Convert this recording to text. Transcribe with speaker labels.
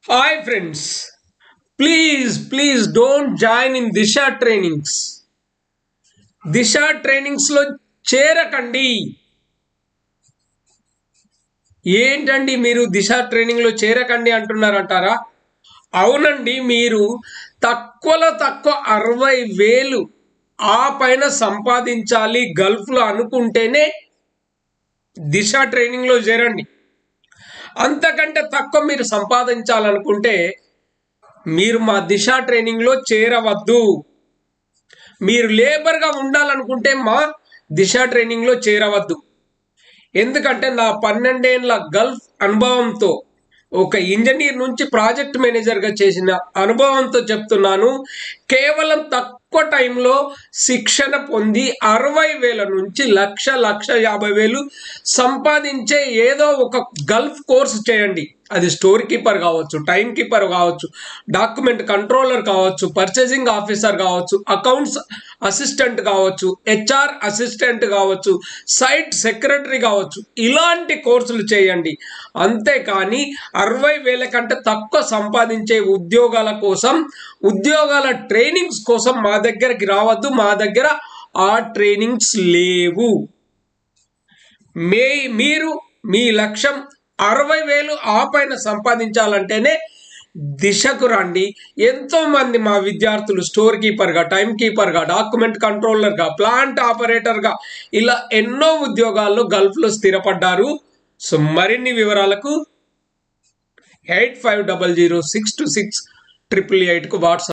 Speaker 1: Hi friends, please don't join in Disha trainings. Disha trainings లో చేరకండి. ఏంటండి మీరు దిశ training లో చేరకండి అంటున్నారంటారా? అవునండి, మీరు తక్కువలో తక్కువ 60,000 ఆ పైన సంపాదించాలి గల్ఫ్ లో అనుకుంటేనే దిశ ట్రైనింగ్ లో చేరండి. అంతకంటే తక్కువ మీరు సంపాదించాలనుకుంటే మీరు మా దిశ ట్రైనింగ్ లో చేరవద్దు. మీరు లేబర్గా ఉండాలనుకుంటే మా దిశ ట్రైనింగ్లో చేరవద్దు. ఎందుకంటే నా 12 ఏళ్ల గల్ఫ్ అనుభవంతో, ఒక ఇంజనీర్ నుంచి ప్రాజెక్ట్ మేనేజర్గా చేసిన అనుభవంతో చెప్తున్నాను. కేవలం తక్కువ టైంలో శిక్షణ పొంది 60,000 నుంచి 1,50,000 సంపాదించే ఏదో ఒక గల్ఫ్ కోర్స్ చేయండి. అది స్టోర్ కీపర్ కావచ్చు, టైం కీపర్ కావచ్చు, డాక్యుమెంట్ కంట్రోలర్ కావచ్చు, పర్చేసింగ్ ఆఫీసర్ కావచ్చు, అకౌంట్స్ అసిస్టెంట్ కావచ్చు, హెచ్ఆర్ అసిస్టెంట్ కావచ్చు, సైట్ సెక్రటరీ కావచ్చు. ఇలాంటి కోర్సులు చేయండి. అంతేకాని 60,000 కంటే తక్కువ సంపాదించే ఉద్యోగాల కోసం, ఉద్యోగాల ట్రైనింగ్స్ కోసం మా దగ్గరికి రావద్దు. మా దగ్గర ఆ ట్రైనింగ్స్ లేవు. మీరు మీ లక్ష్యం 60,000 ఆ పైన సంపాదించాలంటేనే దిశకు రండి. ఎంతో మంది మా విద్యార్థులు స్టోర్ కీపర్గా, టైం కీపర్గా, డాక్యుమెంట్ కంట్రోలర్గా, ప్లాంట్ ఆపరేటర్గా ఇలా ఎన్నో ఉద్యోగాల్లో గల్ఫ్లో స్థిరపడ్డారు. సో మరిన్ని వివరాలకు 8500 626 888కు వాట్సాప్